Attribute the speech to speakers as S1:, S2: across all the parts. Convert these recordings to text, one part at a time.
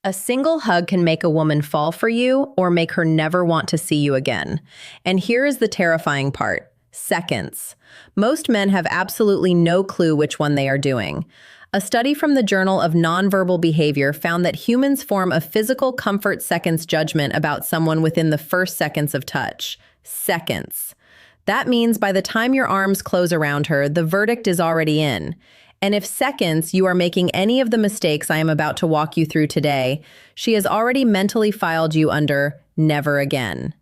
S1: A single hug can make a woman fall for you or make her never want to see you again. And here is the terrifying part: seconds. Most men have absolutely no clue which one they are doing. A study from the Journal of Nonverbal Behavior found that humans form a physical comfort seconds judgment about someone within the first seconds of touch. Seconds. That means by the time your arms close around her, the verdict is already in. And if seconds you are making any of the mistakes I am about to walk you through today, she has already mentally filed you under never again.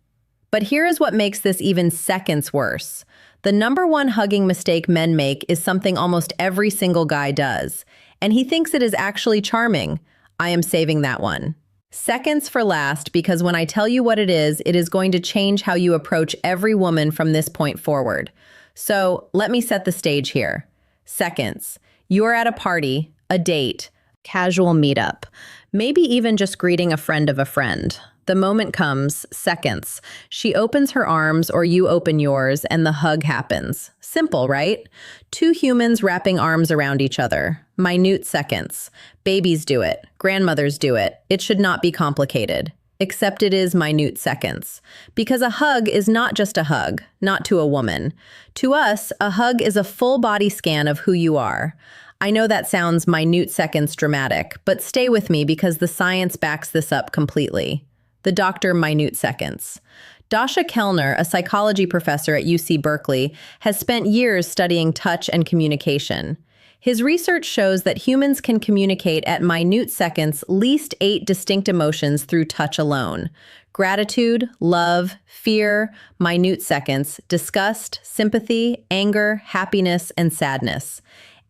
S1: But here is what makes this even seconds worse. The number one hugging mistake men make is something almost every single guy does, and he thinks it is actually charming. I am saving that one. Seconds for last, because when I tell you what it is going to change how you approach every woman from this point forward. So let me set the stage here. Seconds. You are at a party, a date, casual meetup, maybe even just greeting a friend of a friend. The moment comes, seconds. She opens her arms or you open yours and the hug happens. Simple, right? Two humans wrapping arms around each other. Minute seconds. Babies do it. Grandmothers do it. It should not be complicated. Except it is minute seconds. Because a hug is not just a hug, not to a woman. To us, a hug is a full body scan of who you are. I know that sounds minute seconds dramatic, but stay with me because the science backs this up completely. The doctor minute seconds. Dasha Kellner, a psychology professor at UC Berkeley, has spent years studying touch and communication. His research shows that humans can communicate at minute seconds least 8 distinct emotions through touch alone. Gratitude, love, fear, minute seconds, disgust, sympathy, anger, happiness, and sadness.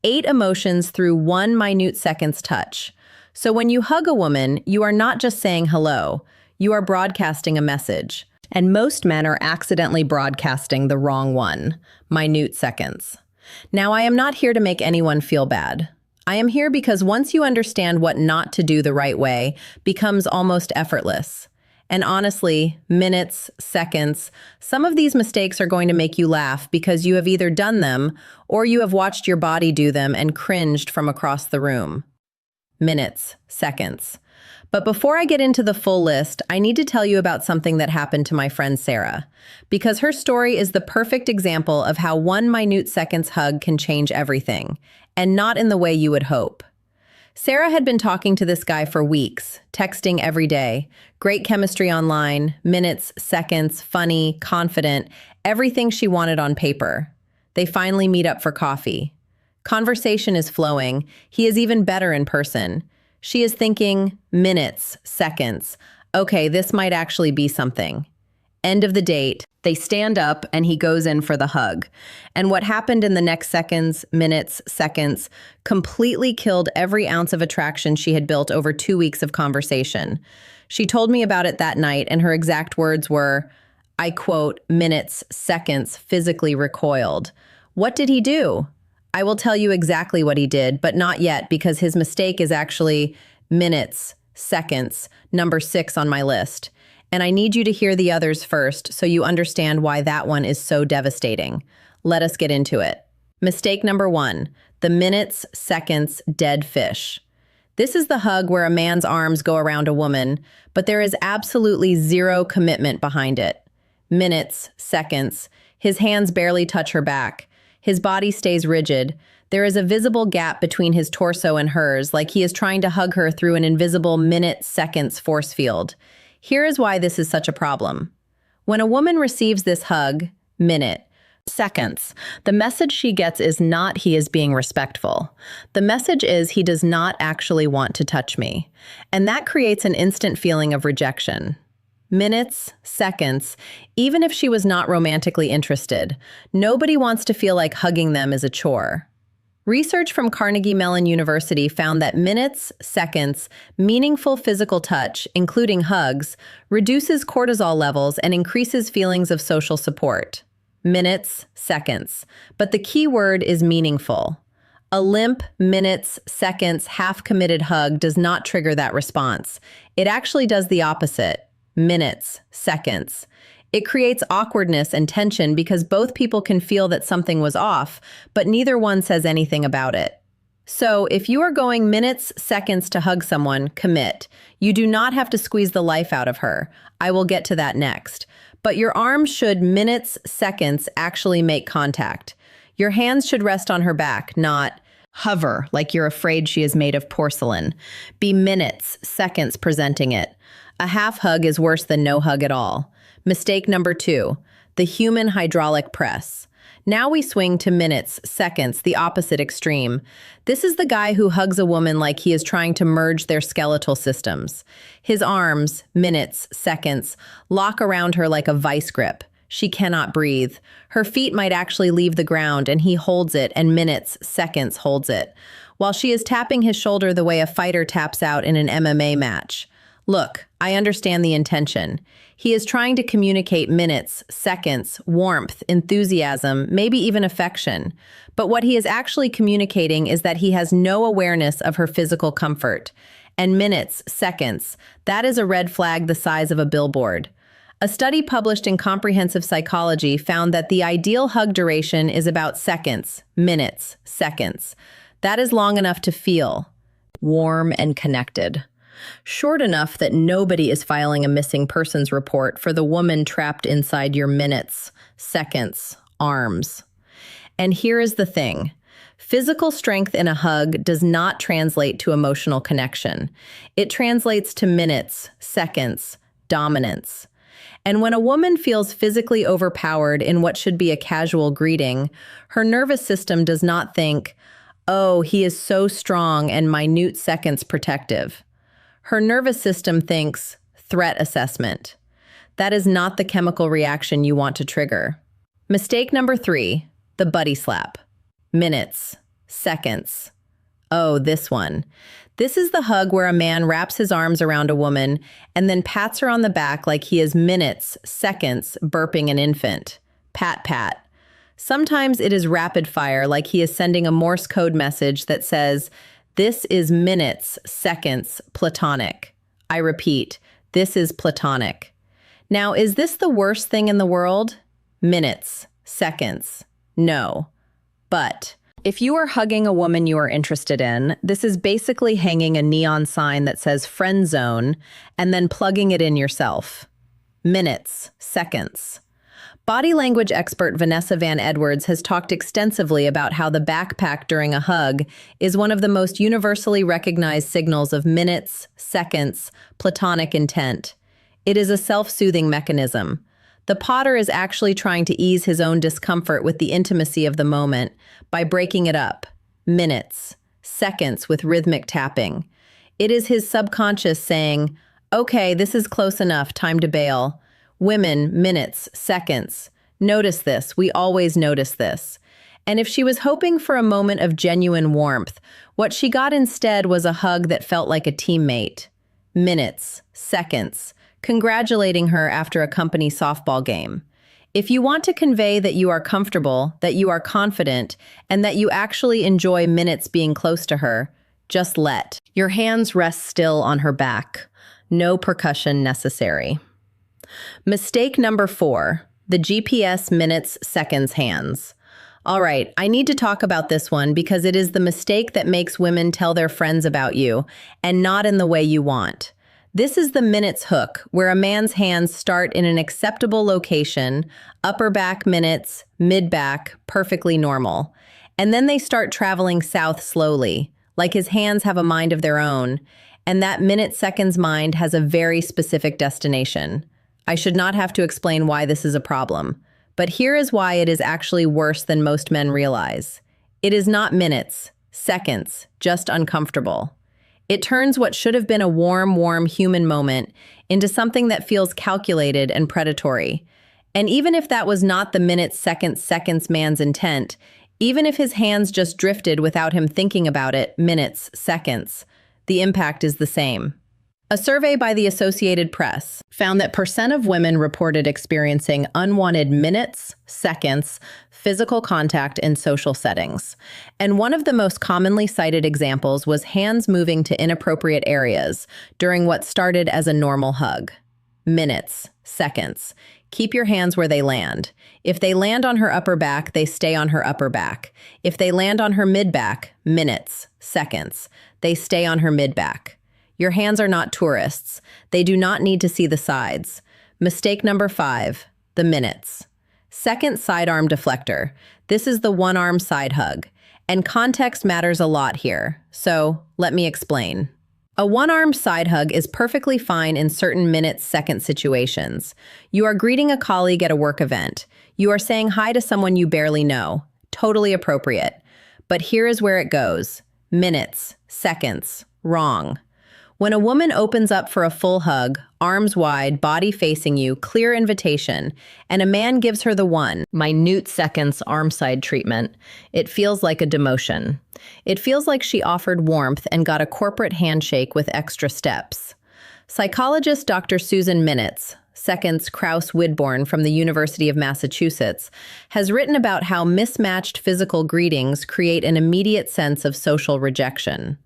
S1: 8 emotions through 1 minute seconds touch. So when you hug a woman, you are not just saying hello, you are broadcasting a message. And most men are accidentally broadcasting the wrong one, minute seconds. Now, I am not here to make anyone feel bad. I am here because once you understand what not to do the right way, becomes almost effortless. And honestly, minutes, seconds, some of these mistakes are going to make you laugh because you have either done them or you have watched your body do them and cringed from across the room. Minutes, seconds. But before I get into the full list, I need to tell you about something that happened to my friend Sarah, because her story is the perfect example of how 1 minute seconds hug can change everything, and not in the way you would hope. Sarah had been talking to this guy for weeks, texting every day, great chemistry online, minutes, seconds, funny, confident, everything she wanted on paper. They finally meet up for coffee. Conversation is flowing. He is even better in person. She is thinking, minutes, seconds. Okay, this might actually be something. End of the date. They stand up and he goes in for the hug. And what happened in the next seconds, minutes, seconds, completely killed every ounce of attraction she had built over 2 weeks of conversation. She told me about it that night, and her exact words were, I quote, minutes, seconds, physically recoiled. What did he do? I will tell you exactly what he did, but not yet, because his mistake is actually minutes, seconds, number 6 on my list. And I need you to hear the others first so you understand why that one is so devastating. Let us get into it. Mistake number 1, the minutes, seconds, dead fish. This is the hug where a man's arms go around a woman, but there is absolutely zero commitment behind it. Minutes, seconds, his hands barely touch her back. His body stays rigid. There is a visible gap between his torso and hers, like he is trying to hug her through an invisible minute, seconds force field. Here is why this is such a problem. When a woman receives this hug, minute, seconds, the message she gets is not he is being respectful. The message is he does not actually want to touch me. And that creates an instant feeling of rejection. Minutes, seconds, even if she was not romantically interested, nobody wants to feel like hugging them is a chore. Research from Carnegie Mellon University found that minutes, seconds, meaningful physical touch, including hugs, reduces cortisol levels and increases feelings of social support. Minutes, seconds. But the key word is meaningful. A limp, minutes, seconds, half-committed hug does not trigger that response. It actually does the opposite. Minutes, seconds. It creates awkwardness and tension because both people can feel that something was off, but neither one says anything about it. So, if you are going minutes, seconds to hug someone, commit. You do not have to squeeze the life out of her. I will get to that next. But your arms should minutes, seconds actually make contact. Your hands should rest on her back, not hover like you're afraid she is made of porcelain. Be minutes, seconds presenting it. A half hug is worse than no hug at all. Mistake number 2, the human hydraulic press. Now we swing to minutes, seconds, the opposite extreme. This is the guy who hugs a woman like he is trying to merge their skeletal systems. His arms, minutes, seconds, lock around her like a vice grip. She cannot breathe. Her feet might actually leave the ground, and he holds it, and minutes, seconds holds it, while she is tapping his shoulder the way a fighter taps out in an MMA match. Look, I understand the intention. He is trying to communicate minutes, seconds, warmth, enthusiasm, maybe even affection. But what he is actually communicating is that he has no awareness of her physical comfort. And minutes, seconds, that is a red flag the size of a billboard. A study published in Comprehensive Psychology found that the ideal hug duration is about seconds, minutes, seconds. That is long enough to feel warm and connected. Short enough that nobody is filing a missing persons report for the woman trapped inside your minutes, seconds, arms. And here is the thing. Physical strength in a hug does not translate to emotional connection. It translates to minutes, seconds, dominance. And when a woman feels physically overpowered in what should be a casual greeting, her nervous system does not think, "Oh, he is so strong and minute seconds protective." Her nervous system thinks, threat assessment. That is not the chemical reaction you want to trigger. Mistake number 3, the buddy slap. Minutes, seconds. Oh, this one. This is the hug where a man wraps his arms around a woman and then pats her on the back like he is minutes, seconds, burping an infant. Pat, pat. Sometimes it is rapid fire, like he is sending a Morse code message that says, "This is minutes, seconds, platonic." I repeat, this is platonic. Now, is this the worst thing in the world? Minutes, seconds. No. But if you are hugging a woman you are interested in, this is basically hanging a neon sign that says friend zone and then plugging it in yourself. Minutes, seconds. Body language expert Vanessa Van Edwards has talked extensively about how the backpack during a hug is one of the most universally recognized signals of minutes, seconds, platonic intent. It is a self-soothing mechanism. The potter is actually trying to ease his own discomfort with the intimacy of the moment by breaking it up. Minutes, seconds with rhythmic tapping. It is his subconscious saying, "Okay, this is close enough, time to bail." Women, minutes, seconds. Notice this. We always notice this. And if she was hoping for a moment of genuine warmth, what she got instead was a hug that felt like a teammate. Minutes, seconds, congratulating her after a company softball game. If you want to convey that you are comfortable, that you are confident, and that you actually enjoy minutes being close to her, just let your hands rest still on her back. No percussion necessary. Mistake number 4, the GPS minutes, seconds hands. All right, I need to talk about this one because it is the mistake that makes women tell their friends about you, and not in the way you want. This is the minutes hook, where a man's hands start in an acceptable location, upper back minutes, mid back, perfectly normal. And then they start traveling south slowly, like his hands have a mind of their own, and that minute seconds mind has a very specific destination. I should not have to explain why this is a problem, but here is why it is actually worse than most men realize. It is not minutes, seconds, just uncomfortable. It turns what should have been a warm human moment into something that feels calculated and predatory. And even if that was not the minutes, seconds man's intent, even if his hands just drifted without him thinking about it, minutes, seconds, the impact is the same. A survey by the Associated Press found that % of women reported experiencing unwanted minutes, seconds, physical contact in social settings. And one of the most commonly cited examples was hands moving to inappropriate areas during what started as a normal hug. Minutes, seconds. Keep your hands where they land. If they land on her upper back, they stay on her upper back. If they land on her mid-back, minutes, seconds, they stay on her mid-back. Your hands are not tourists. They do not need to see the sides. Mistake number 5, the minutes. Second sidearm deflector. This is the one-arm side hug. And context matters a lot here. So let me explain. A one-arm side hug is perfectly fine in certain minute-second situations. You are greeting a colleague at a work event. You are saying hi to someone you barely know. Totally appropriate. But here is where it goes. Minutes, seconds, wrong. When a woman opens up for a full hug, arms wide, body facing you, clear invitation, and a man gives her the minute seconds arm side treatment, it feels like a demotion. It feels like she offered warmth and got a corporate handshake with extra steps. Psychologist Dr. Susan Minutes, seconds Krauss-Widborn from the University of Massachusetts, has written about how mismatched physical greetings create an immediate sense of social rejection.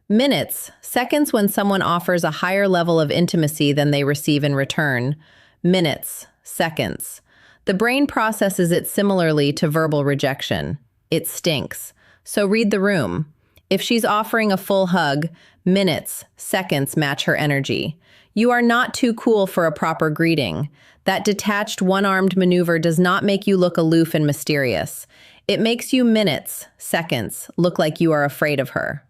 S1: Minutes, seconds when someone offers a higher level of intimacy than they receive in return. Minutes, seconds. The brain processes it similarly to verbal rejection. It stinks. So read the room. If she's offering a full hug, minutes, seconds match her energy. You are not too cool for a proper greeting. That detached one-armed maneuver does not make you look aloof and mysterious. It makes you minutes, seconds, look like you are afraid of her.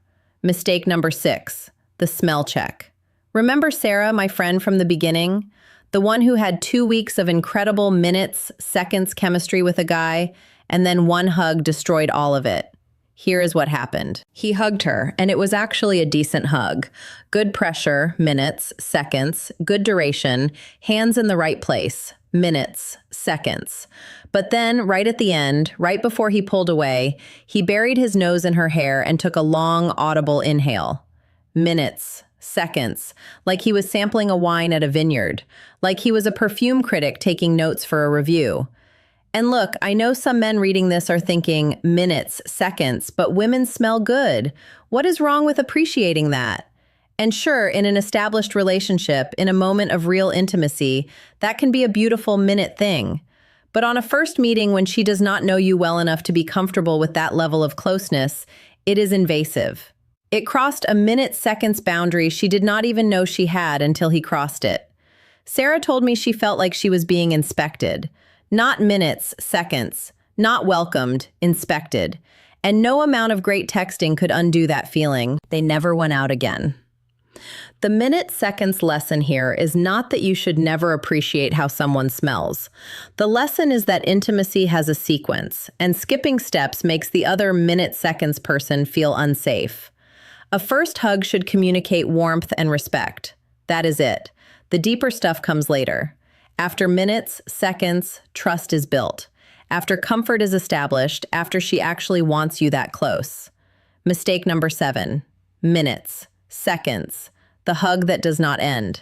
S1: Mistake number 6, the smell check. Remember Sarah, my friend from the beginning? The one who had 2 weeks of incredible minutes, seconds chemistry with a guy, and then one hug destroyed all of it. Here is what happened. He hugged her, and it was actually a decent hug. Good pressure, minutes, seconds, good duration, hands in the right place, minutes, seconds. But then, right at the end, right before he pulled away, he buried his nose in her hair and took a long, audible inhale. Minutes, seconds, like he was sampling a wine at a vineyard, like he was a perfume critic taking notes for a review. And look, I know some men reading this are thinking, minutes, seconds, but women smell good. What is wrong with appreciating that? And sure, in an established relationship, in a moment of real intimacy, that can be a beautiful minute thing. But on a first meeting when she does not know you well enough to be comfortable with that level of closeness, it is invasive. It crossed a minute-seconds boundary she did not even know she had until he crossed it. Sarah told me she felt like she was being inspected. Not minutes, seconds, not welcomed, inspected. And no amount of great texting could undo that feeling. They never went out again. The minute-seconds lesson here is not that you should never appreciate how someone smells. The lesson is that intimacy has a sequence, and skipping steps makes the other minute-seconds person feel unsafe. A first hug should communicate warmth and respect. That is it. The deeper stuff comes later. After minutes, seconds, trust is built. After comfort is established, after she actually wants you that close. Mistake number 7, minutes, seconds, the hug that does not end.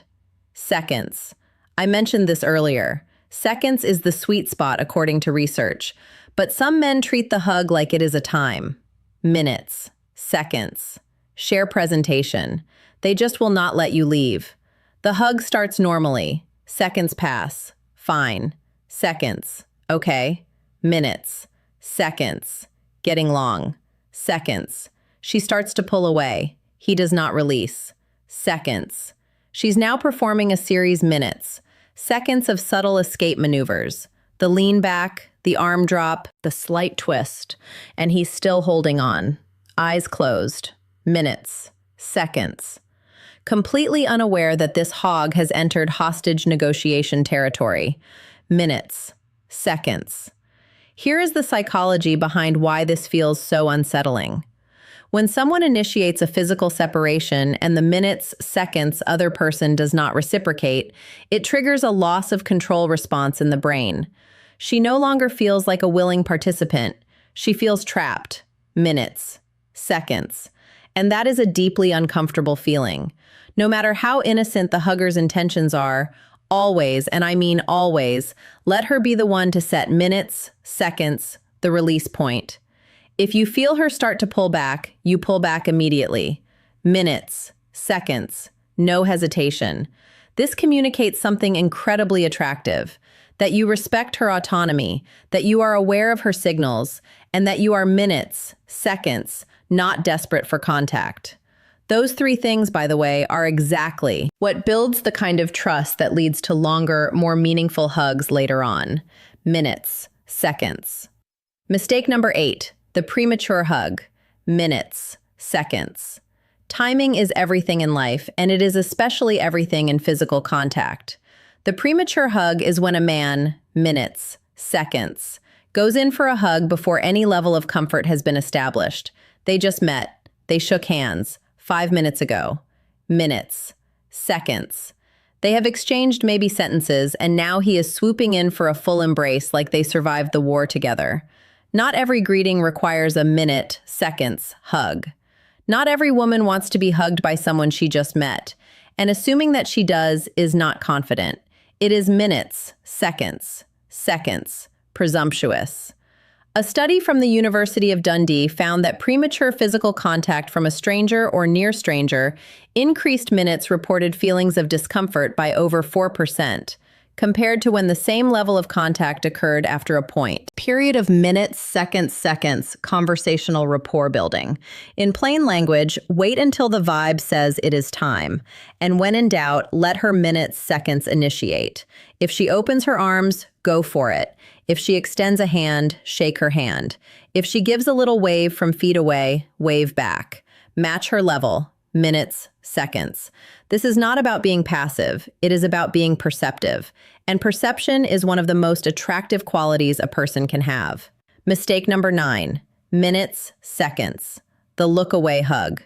S1: Seconds. I mentioned this earlier. Seconds is the sweet spot according to research, but some men treat the hug like it is a time. Minutes, seconds. Share presentation. They just will not let you leave. The hug starts normally. Seconds pass. Fine. Seconds. Okay. Minutes. Seconds. Getting long. Seconds. She starts to pull away. He does not release. Seconds. She's now performing a series minutes. Seconds of subtle escape maneuvers. The lean back, the arm drop, the slight twist. And he's still holding on. Eyes closed. Minutes. Seconds. Completely unaware that this hog has entered hostage negotiation territory. Minutes. Seconds. Here is the psychology behind why this feels so unsettling. When someone initiates a physical separation and the minutes, seconds other person does not reciprocate, it triggers a loss of control response in the brain. She no longer feels like a willing participant. She feels trapped. Minutes. Seconds. And that is a deeply uncomfortable feeling. No matter how innocent the hugger's intentions are, always, and I mean always, let her be the one to set minutes, seconds, the release point. If you feel her start to pull back, you pull back immediately. Minutes, seconds, no hesitation. This communicates something incredibly attractive, that you respect her autonomy, that you are aware of her signals, and that you are minutes, seconds, not desperate for contact. Those three things, by the way, are exactly what builds the kind of trust that leads to longer, more meaningful hugs later on. Minutes, seconds. Mistake number 8, the premature hug. Minutes, seconds. Timing is everything in life, and it is especially everything in physical contact. The premature hug is when a man, minutes, seconds, goes in for a hug before any level of comfort has been established. They just met. They shook hands 5 minutes ago. Minutes, seconds. They have exchanged maybe sentences, and now he is swooping in for a full embrace like they survived the war together. Not every greeting requires a minute, seconds hug. Not every woman wants to be hugged by someone she just met, and assuming that she does is not confident. It is minutes, seconds, presumptuous. A study from the University of Dundee found that premature physical contact from a stranger or near stranger increased minutes reported feelings of discomfort by over 4%, compared to when the same level of contact occurred after a period of minutes, seconds, conversational rapport building. In plain language, wait until the vibe says it is time. And when in doubt, let her minutes, seconds initiate. If she opens her arms, go for it. If she extends a hand, shake her hand. If she gives a little wave from feet away, wave back. Match her level. Minutes, seconds. This is not about being passive. It is about being perceptive. And perception is one of the most attractive qualities a person can have. Mistake number 9, minutes, seconds. The look away hug.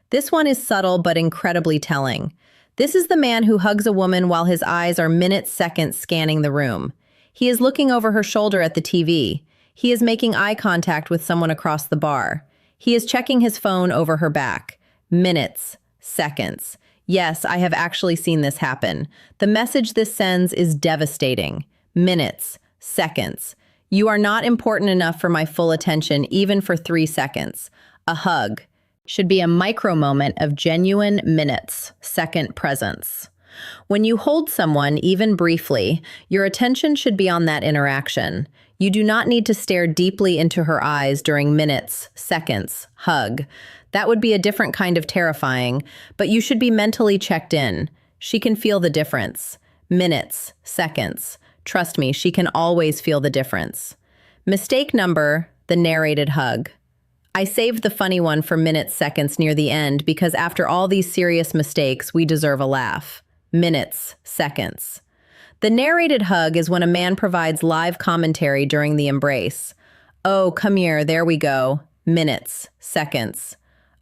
S1: This one is subtle but incredibly telling. This is the man who hugs a woman while his eyes are minutes, seconds scanning the room. He is looking over her shoulder at the TV. He is making eye contact with someone across the bar. He is checking his phone over her back. Minutes, seconds. Yes, I have actually seen this happen. The message this sends is devastating. Minutes, seconds. You are not important enough for my full attention, even for 3 seconds. A hug should be a micro moment of genuine minutes, second presence. When you hold someone, even briefly, your attention should be on that interaction. You do not need to stare deeply into her eyes during minutes, seconds, hug. That would be a different kind of terrifying, but you should be mentally checked in. She can feel the difference. Minutes, seconds. Trust me, she can always feel the difference. Mistake number, the narrated hug. I saved the funny one for minutes, seconds near the end because after all these serious mistakes, we deserve a laugh. Minutes, seconds. The narrated hug is when a man provides live commentary during the embrace. Oh, come here, there we go. Minutes, seconds.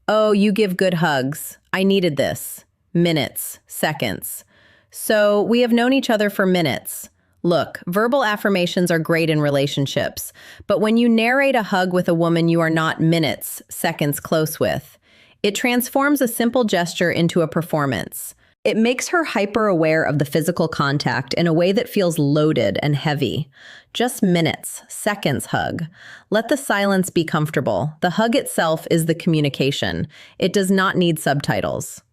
S1: Oh, you give good hugs. I needed this. Minutes, seconds. So we have known each other for minutes. Look, verbal affirmations are great in relationships, but when you narrate a hug with a woman you are not minutes, seconds close with, it transforms a simple gesture into a performance. It makes her hyper-aware of the physical contact in a way that feels loaded and heavy. Just minutes, seconds hug. Let the silence be comfortable. The hug itself is the communication. It does not need subtitles.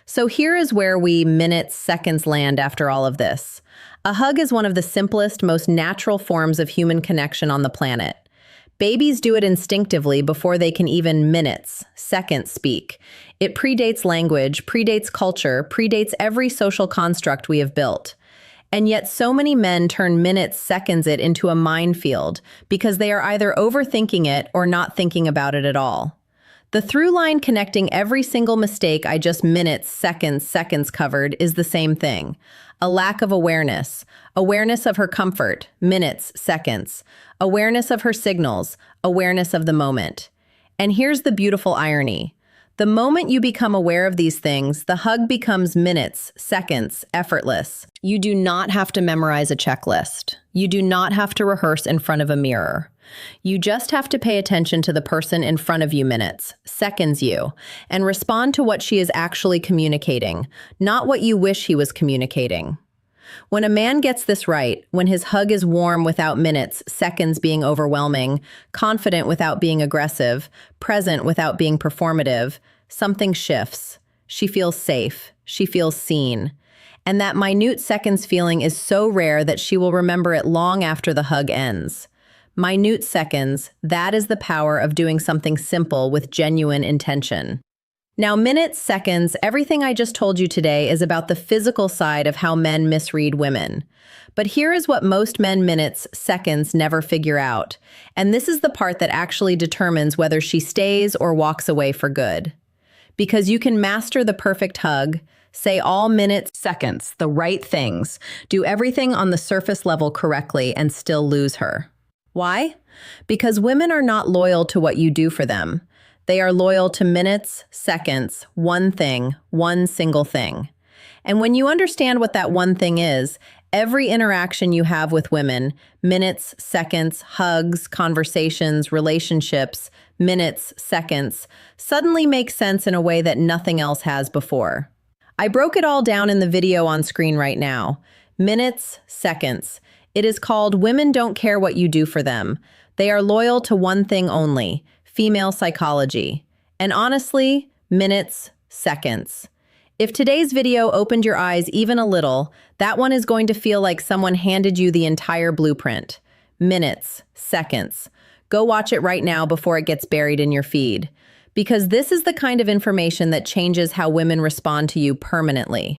S1: So here is where we minutes, seconds land after all of this. A hug is one of the simplest, most natural forms of human connection on the planet. Babies do it instinctively before they can even minutes, seconds speak. It predates language, predates culture, predates every social construct we have built. And yet so many men turn minutes, seconds it into a minefield because they are either overthinking it or not thinking about it at all. The through line connecting every single mistake I just minutes, seconds covered is the same thing. A lack of awareness. Awareness of her comfort, minutes, seconds. Awareness of her signals, awareness of the moment. And here's the beautiful irony. The moment you become aware of these things, the hug becomes minutes, seconds, effortless. You do not have to memorize a checklist. You do not have to rehearse in front of a mirror. You just have to pay attention to the person in front of you minutes, seconds you, and respond to what she is actually communicating, not what you wish he was communicating. When a man gets this right, when his hug is warm without minutes, seconds being overwhelming, confident without being aggressive, present without being performative, something shifts. She feels safe. She feels seen. And that minute seconds feeling is so rare that she will remember it long after the hug ends. Minute seconds, that is the power of doing something simple with genuine intention. Now, minutes, seconds, everything I just told you today is about the physical side of how men misread women. But here is what most men minutes, seconds never figure out. And this is the part that actually determines whether she stays or walks away for good. Because you can master the perfect hug, say all minutes, seconds, the right things, do everything on the surface level correctly and still lose her. Why? Because women are not loyal to what you do for them. They are loyal to minutes, seconds, one thing, one single thing. And when you understand what that one thing is, every interaction you have with women, minutes, seconds, hugs, conversations, relationships, minutes, seconds, suddenly makes sense in a way that nothing else has before. I broke it all down in the video on screen right now. Minutes, seconds. It is called Women Don't Care What You Do for Them. They are loyal to one thing only, female psychology. And honestly, minutes, seconds. If today's video opened your eyes even a little, that one is going to feel like someone handed you the entire blueprint. Minutes, seconds. Go watch it right now before it gets buried in your feed. Because this is the kind of information that changes how women respond to you permanently.